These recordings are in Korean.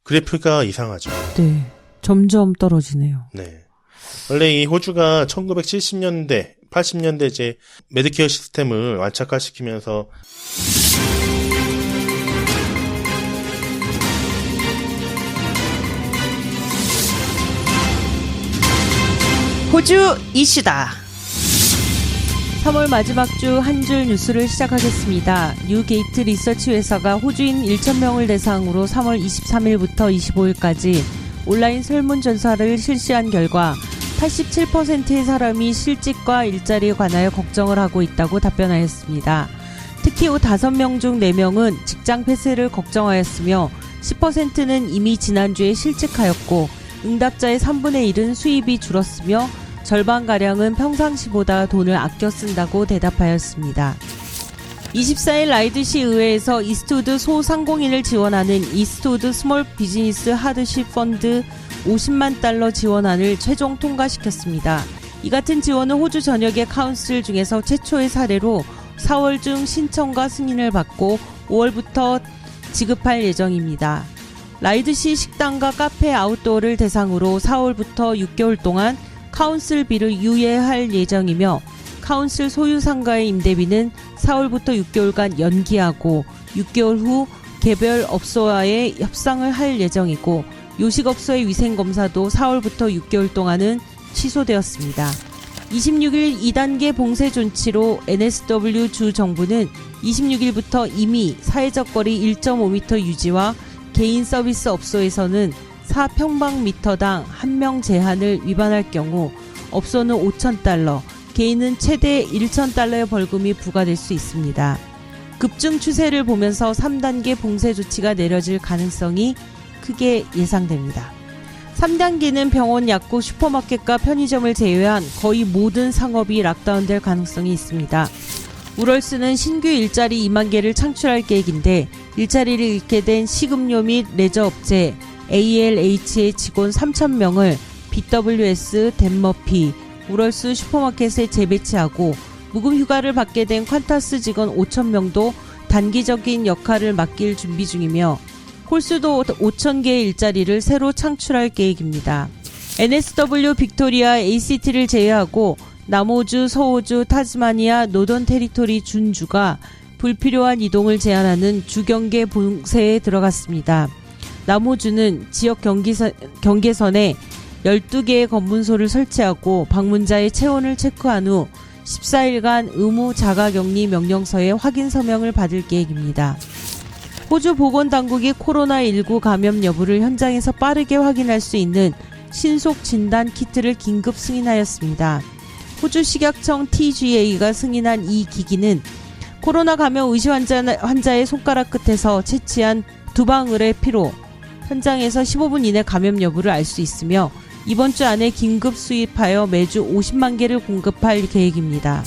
그래프가 이상하죠. 네. 점점 떨어지네요. 네. 원래 이 호주가 1970년대, 80년대 이제 메디케어 시스템을 완착화시키면서 호주 이슈다. 3월 마지막 주 한 줄 뉴스를 시작하겠습니다. 뉴게이트 리서치 회사가 호주인 1,000명을 대상으로 3월 23일부터 25일까지 온라인 설문조사를 실시한 결과 87%의 사람이 실직과 일자리에 관하여 걱정을 하고 있다고 답변하였습니다. 특히 5명 중 4명은 직장 폐쇄를 걱정하였으며 10%는 이미 지난주에 실직하였고 응답자의 3분의 1은 수입이 줄었으며 절반가량은 평상시보다 돈을 아껴 쓴다고 대답하였습니다. 24일 라이드시 의회에서 이스트우드 소상공인을 지원하는 이스트우드 스몰 비즈니스 하드십 펀드 50만 달러 지원안을 최종 통과시켰습니다. 이 같은 지원은 호주 전역의 카운슬 중에서 최초의 사례로 4월 중 신청과 승인을 받고 5월부터 지급할 예정입니다. 라이드시 식당과 카페 아웃도어를 대상으로 4월부터 6개월 동안 카운슬비를 유예할 예정이며 카운슬 소유 상가의 임대비는 4월부터 6개월간 연기하고 6개월 후 개별 업소와의 협상을 할 예정이고 요식업소의 위생검사도 4월부터 6개월 동안은 취소되었습니다. 26일 2단계 봉쇄 조치로 NSW 주 정부는 26일부터 이미 사회적 거리 1.5m 유지와 개인 서비스 업소에서는 4평방미터당 1명 제한을 위반할 경우 업소는 5,000달러, 개인은 최대 1,000달러의 벌금이 부과될 수 있습니다. 급증 추세를 보면서 3단계 봉쇄 조치가 내려질 가능성이 크게 예상됩니다. 3단계는 병원, 약국, 슈퍼마켓과 편의점을 제외한 거의 모든 상업이 락다운될 가능성이 있습니다. 우럴스는 신규 일자리 2만 개를 창출할 계획인데 일자리를 잃게 된 식음료 및 레저 업체 ALH의 직원 3,000명을 BWS, 덴머피, 우럴스 슈퍼마켓에 재배치하고 묵음 휴가를 받게 된 퀀타스 직원 5,000명도 단기적인 역할을 맡길 준비 중이며 홀수도 5,000개의 일자리를 새로 창출할 계획입니다. NSW 빅토리아 ACT를 제외하고 남호주, 서호주, 타스마니아, 노던 테리토리 준주가 불필요한 이동을 제한하는 주경계 봉쇄에 들어갔습니다. 남호주는 지역 경계선에 12개의 검문소를 설치하고 방문자의 체온을 체크한 후 14일간 의무 자가격리 명령서의 확인 서명을 받을 계획입니다. 호주 보건당국이 코로나19 감염 여부를 현장에서 빠르게 확인할 수 있는 신속 진단 키트를 긴급 승인하였습니다. 호주 식약청 TGA가 승인한 이 기기는 코로나 감염 의심 환자의 손가락 끝에서 채취한 2방울의 피로 현장에서 15분 이내 감염 여부를 알 수 있으며 이번 주 안에 긴급 수입하여 매주 50만 개를 공급할 계획입니다.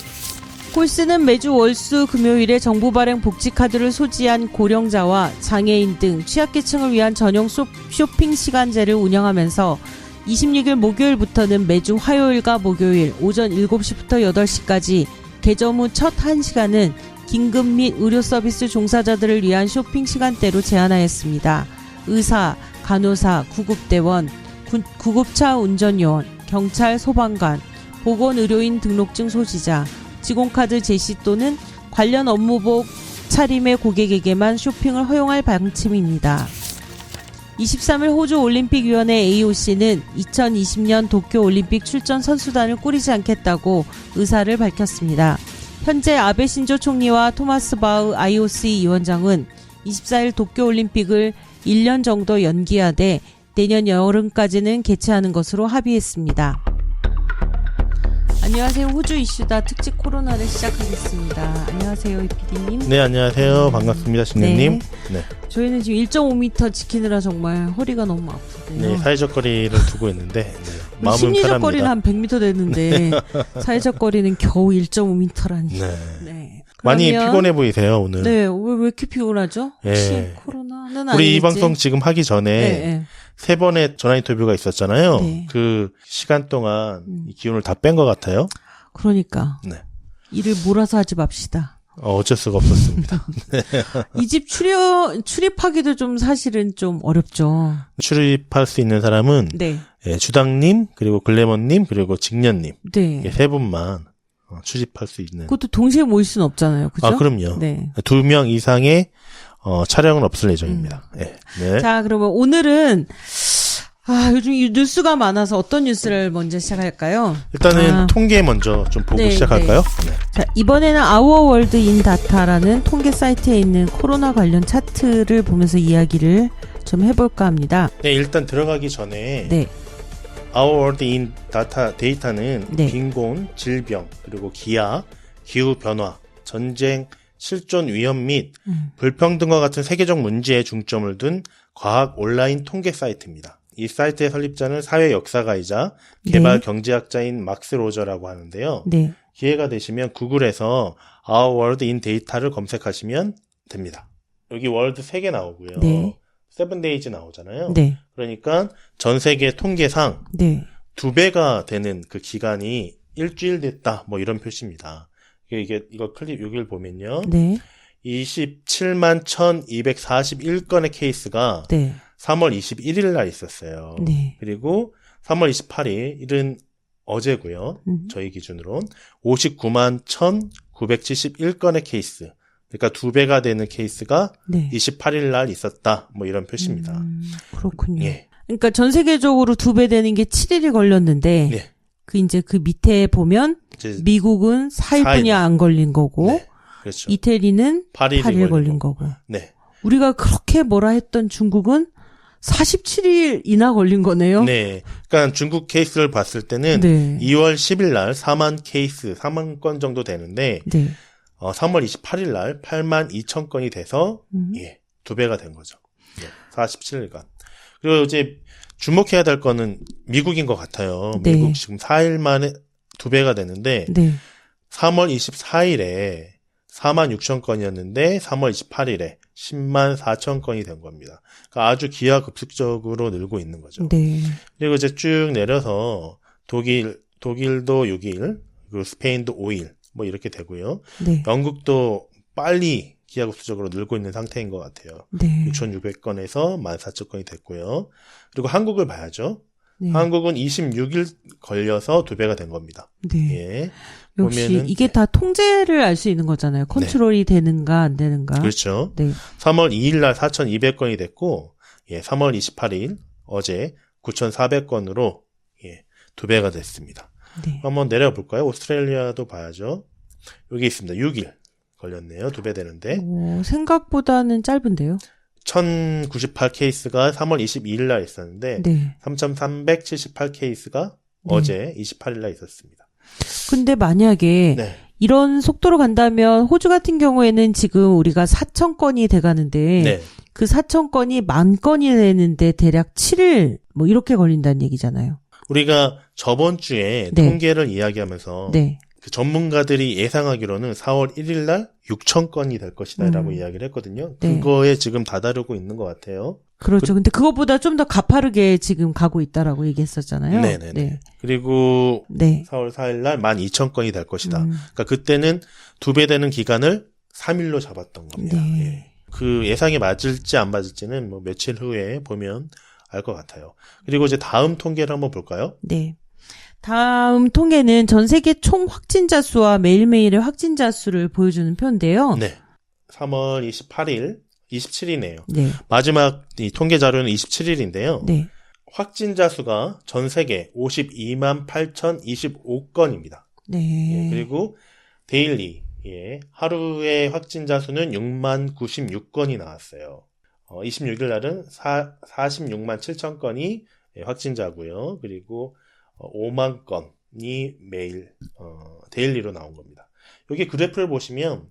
홀스는 매주 월수 금요일에 정부 발행 복지카드를 소지한 고령자와 장애인 등 취약계층을 위한 전용 쇼핑 시간제를 운영하면서 26일 목요일부터는 매주 화요일과 목요일 오전 7시부터 8시까지 개점 후 첫 1시간은 긴급 및 의료 서비스 종사자들을 위한 쇼핑 시간대로 제한하였습니다. 의사, 간호사, 구급대원, 구급차 운전요원, 경찰, 소방관, 보건의료인 등록증 소지자, 직원카드 제시 또는 관련 업무복 차림의 고객에게만 쇼핑을 허용할 방침입니다. 23일 호주 올림픽위원회 AOC는 2020년 도쿄올림픽 출전 선수단을 꾸리지 않겠다고 의사를 밝혔습니다. 현재 아베 신조 총리와 토마스 바흐 IOC 위원장은 24일 도쿄올림픽을 1년 정도 연기하되 내년 여름까지는 개최하는 것으로 합의했습니다. 안녕하세요. 호주 이슈다 특집 코로나를 시작하겠습니다. 안녕하세요. 이PD님. 네, 안녕하세요. 반갑습니다. 신혜님. 네. 저희는 지금 1.5m 지키느라 정말 허리가 너무 아프고요. 네, 사회적 거리를 두고 있는데 네, 마음은 심리적 편합니다. 거리는 한 100m 되는데 사회적 거리는 겨우 1.5m라니. 네. 많이 피곤해 보이세요, 오늘. 네, 왜 이렇게 피곤하죠? 네. 코로나는 우리 아니겠지? 이 방송 지금 하기 전에 3번의 전화 인터뷰가 있었잖아요. 네. 그 시간 동안 이 기운을 다 뺀 것 같아요. 그러니까. 네. 일을 몰아서 하지 맙시다. 어쩔 수가 없었습니다. 이 집 출입하기도 좀 사실은 좀 어렵죠. 출입할 수 있는 사람은 네. 예, 주당님, 그리고 글래머님, 그리고 직녀님 네. 예, 세 분만 출입할 수 있는. 그것도 동시에 모일 수는 없잖아요. 그죠? 그럼요. 네. 2명 이상의 촬영은 없을 예정입니다. 네. 네. 자, 그러면 오늘은 요즘 이 뉴스가 많아서 어떤 뉴스를 먼저 시작할까요? 일단은 통계 먼저 좀 보고 네, 시작할까요? 네. 네. 자, 이번에는 아워 월드 인 다타라는 통계 사이트에 있는 코로나 관련 차트를 보면서 이야기를 좀 해볼까 합니다. 네, 일단 들어가기 전에 네. Our World in Data 데이터는 네. 빈곤, 질병, 그리고 기아, 기후 변화, 전쟁, 실존 위험 및 불평등과 같은 세계적 문제에 중점을 둔 과학 온라인 통계 사이트입니다. 이 사이트의 설립자는 사회 역사가이자 개발 네. 경제학자인 막스 로저라고 하는데요. 네. 기회가 되시면 구글에서 Our World in Data를 검색하시면 됩니다. 여기 월드 3개 나오고요. 네. 7days 나오잖아요. 네. 그러니까 전 세계 통계상 네. 2배가 되는 그 기간이 일주일 됐다. 뭐 이런 표시입니다. 이거 클립 여기를 보면요. 네. 27만 1241건의 케이스가 네. 3월 21일 날 있었어요. 네. 그리고 3월 28일은 어제고요. 저희 기준으로는 59만 1971건의 케이스. 그러니까 2배가 되는 케이스가 네. 28일 날 있었다. 뭐 이런 표시입니다. 그렇군요. 예. 그러니까 전 세계적으로 2배 되는 게 7일이 걸렸는데 네. 그 밑에 보면 이제 미국은 4일뿐이 4일. 안 걸린 거고 네. 그렇죠. 이태리는 8일 8일 걸린 거고. 네. 우리가 그렇게 뭐라 했던 중국은 47일이나 걸린 거네요. 네. 그러니까 중국 케이스를 봤을 때는 네. 2월 10일 날 4만 케이스, 4만 건 정도 되는데 네. 3월 28일 날 8만 2천 건이 돼서 2배가 된 거죠. 네. 47일간. 그리고 이제 주목해야 될 거는 미국인 것 같아요. 네. 미국 지금 4일 만에 2배가 됐는데 네. 3월 24일에 4만 6천 건이었는데 3월 28일에 10만 4천 건이 된 겁니다. 그러니까 아주 기하급수적으로 늘고 있는 거죠. 네. 그리고 이제 쭉 내려서 독일도 6일, 그리고 스페인도 5일, 뭐 이렇게 되고요. 네. 영국도 빨리 기하급수적으로 늘고 있는 상태인 것 같아요. 네. 6,600건에서 14,000건이 됐고요. 그리고 한국을 봐야죠. 네. 한국은 26일 걸려서 2배가 된 겁니다. 네. 예. 역시 보면은, 이게 다 통제를 알 수 있는 거잖아요. 컨트롤이 되는가 안 되는가. 그렇죠. 네. 3월 2일 날 4,200건이 됐고, 3월 28일 어제 9,400건으로 2배가 됐습니다. 네. 한번 내려볼까요? 오스트레일리아도 봐야죠. 여기 있습니다. 6일 걸렸네요. 2배 되는데. 생각보다는 짧은데요. 1,098 케이스가 3월 22일 날 있었는데, 네. 3,378 케이스가 어제 28일 날 있었습니다. 근데 만약에 네. 이런 속도로 간다면 호주 같은 경우에는 지금 우리가 4,000건이 돼가는데 네. 그 4,000건이 10,000건이 되는데 대략 7일 뭐 이렇게 걸린다는 얘기잖아요. 우리가 저번 주에 네. 통계를 이야기하면서 네. 그 전문가들이 예상하기로는 4월 1일 날 6,000건이 될 것이다라고 이야기를 했거든요. 네. 그거에 지금 다다르고 있는 것 같아요. 그렇죠. 근데 그것보다 좀 더 가파르게 지금 가고 있다라고 얘기했었잖아요. 네네네. 네. 그리고 네. 4월 4일 날 12,000건이 될 것이다. 그러니까 그때는 2배 되는 기간을 3일로 잡았던 겁니다. 네. 예. 그 예상이 맞을지 안 맞을지는 뭐 며칠 후에 보면 알 것 같아요. 그리고 이제 다음 통계를 한번 볼까요? 네. 다음 통계는 전 세계 총 확진자 수와 매일매일의 확진자 수를 보여주는 표인데요. 네. 3월 28일, 27일이네요. 네. 마지막 이 통계 자료는 27일인데요. 네. 확진자 수가 전 세계 52만 8,025건입니다. 네. 그리고 데일리, 하루의 확진자 수는 6만 96건이 나왔어요. 26일 날은 46만 7천 건이 확진자고요. 그리고 5만 건이 매일 데일리로 나온 겁니다. 여기 그래프를 보시면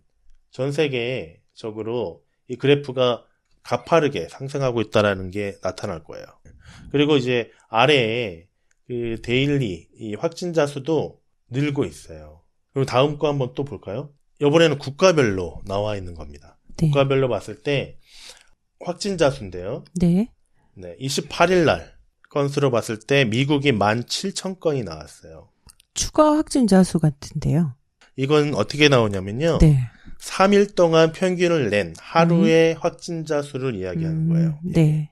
전 세계적으로 이 그래프가 가파르게 상승하고 있다는 게 나타날 거예요. 그리고 이제 아래에 그 데일리 이 확진자 수도 늘고 있어요. 그럼 다음 거 한번 또 볼까요? 이번에는 국가별로 나와 있는 겁니다. 네. 국가별로 봤을 때 확진자 수인데요. 네. 네, 28일 날 건수로 봤을 때 미국이 17,000건이 나왔어요. 추가 확진자 수 같은데요. 이건 어떻게 나오냐면요. 네. 3일 동안 평균을 낸 하루의 확진자 수를 이야기하는 거예요. 네.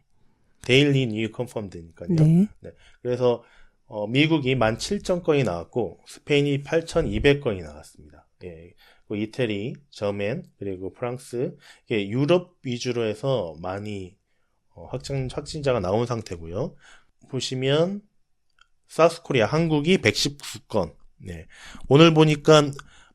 데일리 뉴 컨펌드니까요. 네. 네. 그래서 미국이 17,000건이 나왔고 스페인이 8,200건이 나왔습니다. 예. 그 이태리, 저멘, 그리고 프랑스, 이게 유럽 위주로 해서 많이 확진자가 나온 상태고요. 보시면 사우스코리아 한국이 119건. 네. 오늘 보니까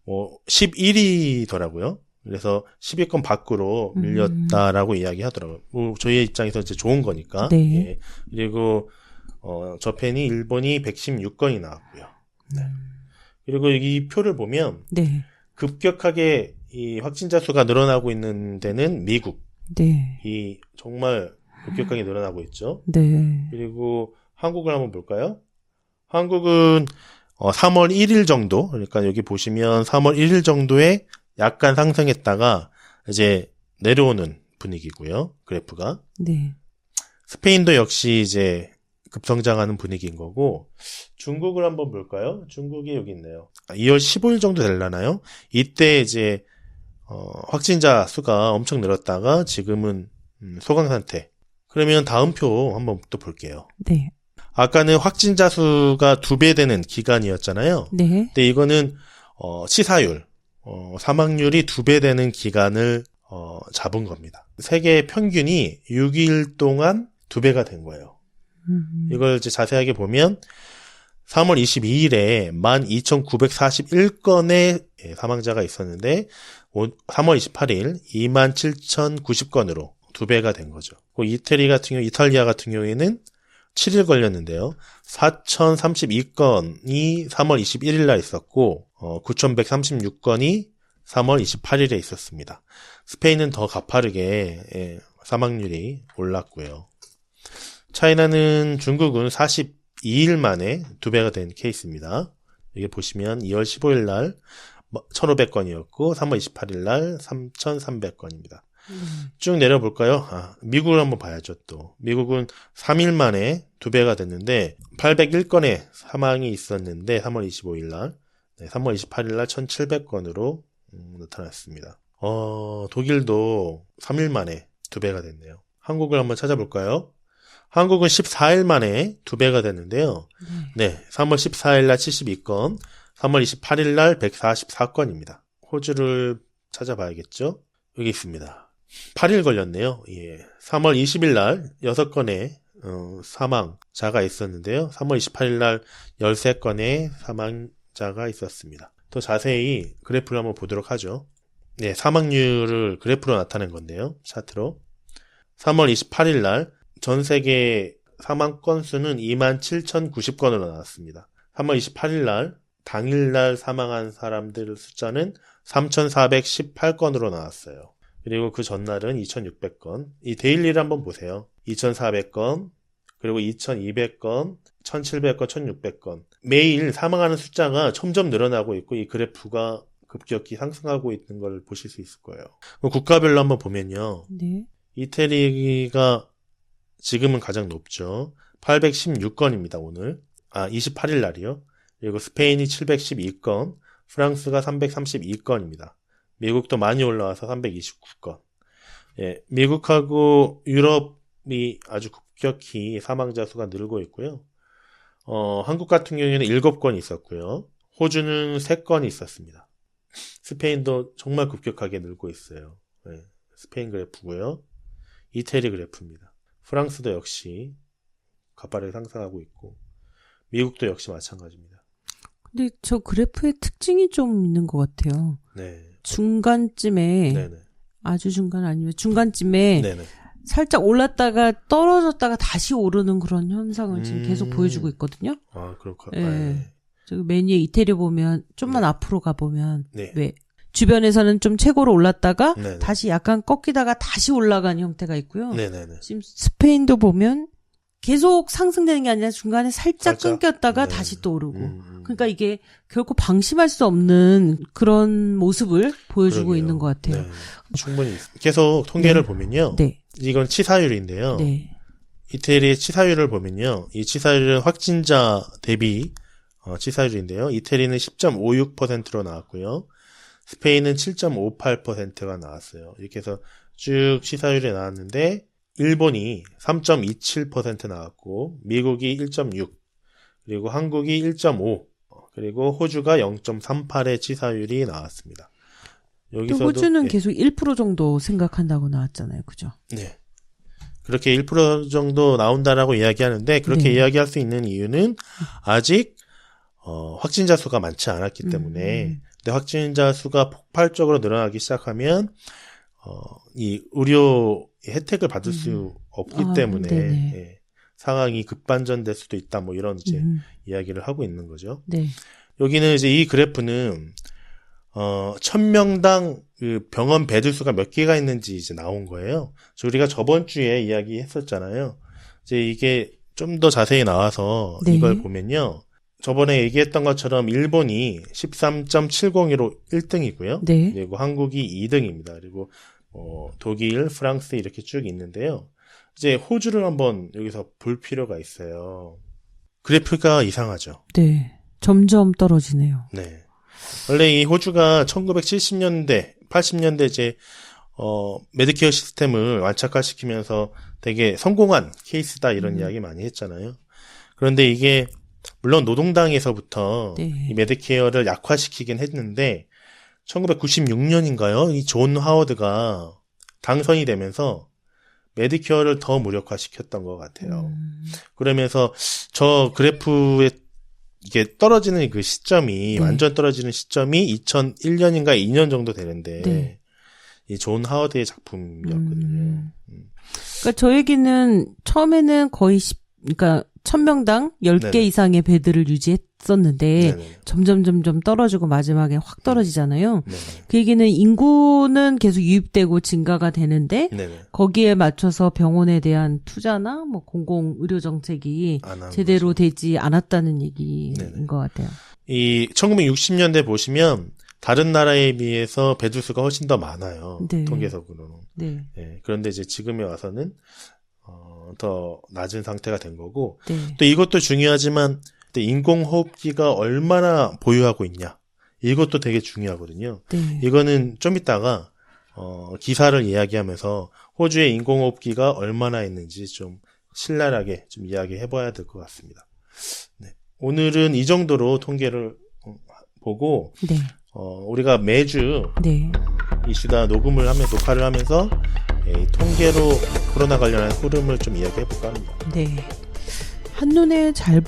11위더라고요. 그래서 10위권 밖으로 밀렸다라고 이야기하더라고요. 저희의 입장에서 이제 좋은 거니까. 네. 예. 그리고 저펜이 일본이 116건이 나왔고요. 네. 그리고 이 표를 보면 네. 급격하게 이 확진자 수가 늘어나고 있는 데는 미국. 네. 이 정말 급격하게 늘어나고 있죠. 네. 그리고 한국을 한번 볼까요? 한국은 3월 1일 정도, 그러니까 여기 보시면 3월 1일 정도에 약간 상승했다가 이제 내려오는 분위기고요. 그래프가. 네. 스페인도 역시 이제 급성장하는 분위기인 거고, 중국을 한번 볼까요? 중국이 여기 있네요. 2월 15일 정도 되려나요? 이때 이제 확진자 수가 엄청 늘었다가 지금은 소강 상태. 그러면 다음 표 한번 또 볼게요. 네. 아까는 확진자 수가 2배 되는 기간이었잖아요. 네. 근데 이거는 치사율, 사망률이 2배 되는 기간을 잡은 겁니다. 세계 평균이 6일 동안 2배가 된 거예요. 이걸 이제 자세하게 보면 3월 22일에 12,941건의 사망자가 있었는데 3월 28일 27,090건으로 2배가 된 거죠. 이탈리아 같은 경우에는 7일 걸렸는데요. 4,032건이 3월 21일 날 있었고 9,136건이 3월 28일에 있었습니다. 스페인은 더 가파르게 사망률이 올랐고요. 차이나는 중국은 42일 만에 2배가 된 케이스입니다. 여기 보시면 2월 15일 날 1,500건이었고 3월 28일 날 3,300건입니다. 쭉 내려볼까요? 미국을 한번 봐야죠, 또. 미국은 3일 만에 2배가 됐는데, 801건의 사망이 있었는데, 3월 25일 날, 3월 28일 날 1,700건으로 나타났습니다. 독일도 3일 만에 2배가 됐네요. 한국을 한번 찾아볼까요? 한국은 14일 만에 2배가 됐는데요. 네, 3월 14일 날 72건, 3월 28일 날 144건입니다. 호주를 찾아봐야겠죠? 여기 있습니다. 8일 걸렸네요. 예. 3월 20일 날 6건의 사망자가 있었는데요. 3월 28일 날 13건의 사망자가 있었습니다. 더 자세히 그래프를 한번 보도록 하죠. 네, 사망률을 그래프로 나타낸 건데요. 차트로. 3월 28일 날 전 세계 사망 건수는 27,090건으로 나왔습니다. 3월 28일 날 당일날 사망한 사람들 숫자는 3,418건으로 나왔어요. 그리고 그 전날은 2,600건. 이 데일리를 한번 보세요. 2,400건, 그리고 2,200건, 1,700건, 1,600건. 매일 사망하는 숫자가 점점 늘어나고 있고 이 그래프가 급격히 상승하고 있는 걸 보실 수 있을 거예요. 국가별로 한번 보면요. 네. 이태리가 지금은 가장 높죠. 816건입니다, 오늘. 28일 날이요. 그리고 스페인이 712건, 프랑스가 332건입니다. 미국도 많이 올라와서 329건. 예, 미국하고 유럽이 아주 급격히 사망자 수가 늘고 있고요. 한국 같은 경우에는 7건이 있었고요. 호주는 3건이 있었습니다. 스페인도 정말 급격하게 늘고 있어요. 예, 스페인 그래프고요. 이태리 그래프입니다. 프랑스도 역시 가파르게 상승하고 있고 미국도 역시 마찬가지입니다. 근데 저 그래프의 특징이 좀 있는 것 같아요. 네. 중간쯤에 네네. 아주 중간 아니면 중간쯤에 네네. 살짝 올랐다가 떨어졌다가 다시 오르는 그런 현상을 지금 계속 보여주고 있거든요. 그렇군요. 네. 저기 맨 위에 이태리 보면 좀만 네. 앞으로 가보면 네. 왜 주변에서는 좀 최고로 올랐다가 네네. 다시 약간 꺾이다가 다시 올라가는 형태가 있고요. 네네네. 지금 스페인도 보면 계속 상승되는 게 아니라 중간에 살짝 끊겼다가 네. 다시 또 오르고. 그러니까 이게 결코 방심할 수 없는 그런 모습을 보여주고 그러게요. 있는 것 같아요. 네. 충분히 계속 통계를 네. 보면요. 네. 이건 치사율인데요. 네. 이태리의 치사율을 보면요. 이 치사율은 확진자 대비 치사율인데요. 이태리는 10.56%로 나왔고요. 스페인은 7.58%가 나왔어요. 이렇게 해서 쭉 시사율이 나왔는데 일본이 3.27% 나왔고 미국이 1.6 그리고 한국이 1.5 그리고 호주가 0.38의 치사율이 나왔습니다. 또 여기서도 호주는 네. 계속 1% 정도 생각한다고 나왔잖아요. 그죠? 네. 그렇게 1% 정도 나온다라고 이야기하는데 그렇게 네. 이야기할 수 있는 이유는 아직 확진자 수가 많지 않았기 때문에 근데 확진자 수가 폭발적으로 늘어나기 시작하면 이 의료 혜택을 받을 수 없기 때문에 네네. 예, 상황이 급반전될 수도 있다 뭐 이런 이제 이야기를 하고 있는 거죠. 네. 여기는 이제 이 그래프는 1000명당 그 병원 베드 수가 몇 개가 있는지 이제 나온 거예요. 우리가 저번 주에 이야기했었잖아요. 이제 이게 좀 더 자세히 나와서 네. 이걸 보면요. 저번에 얘기했던 것처럼 일본이 13.701로 1등이고요. 네. 그리고 한국이 2등입니다. 그리고 독일, 프랑스 이렇게 쭉 있는데요. 이제 호주를 한번 여기서 볼 필요가 있어요. 그래프가 이상하죠. 네. 점점 떨어지네요. 네. 원래 이 호주가 1970년대, 80년대 이제 메디케어 시스템을 완착화시키면서 되게 성공한 케이스다 이런 이야기 많이 했잖아요. 그런데 이게 물론 노동당에서부터 네. 이 메디케어를 약화시키긴 했는데 1996년인가요? 이 존 하워드가 당선이 되면서 메디케어를 더 무력화시켰던 것 같아요. 그러면서 저 그래프에 이게 떨어지는 그 시점이 네. 완전 떨어지는 시점이 2001년인가 2년 정도 되는데 네. 이 존 하워드의 작품이었거든요. 그러니까 저 얘기는 처음에는 거의 그러니까 1000명당 10개 네네. 이상의 베드를 유지했었는데 네네. 점점 떨어지고 마지막에 확 떨어지잖아요. 네네. 그 얘기는 인구는 계속 유입되고 증가가 되는데 네네. 거기에 맞춰서 병원에 대한 투자나 뭐 공공 의료 정책이 안 하는 제대로 거죠. 되지 않았다는 얘기인 네네. 것 같아요. 이 1960년대 보시면 다른 나라에 비해서 배주 수가 훨씬 더 많아요. 네. 통계적으로는. 네. 예, 그런데 이제 지금에 와서는 더 낮은 상태가 된 거고 네. 또 이것도 중요하지만 또 인공호흡기가 얼마나 보유하고 있냐 이것도 되게 중요하거든요. 네. 이거는 좀 이따가 기사를 이야기하면서 호주의 인공호흡기가 얼마나 있는지 좀 신랄하게 좀 이야기해봐야 될 것 같습니다. 네. 오늘은 이 정도로 통계를 보고 네. 우리가 매주 네. 이슈다 녹화를 하면서 이 통계로 코로나 관련한 흐름을 좀 이야기해볼까 합니다. 네. 한눈에 잘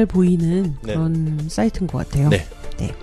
보이는 네. 그런 사이트인 것 같아요. 네. 네.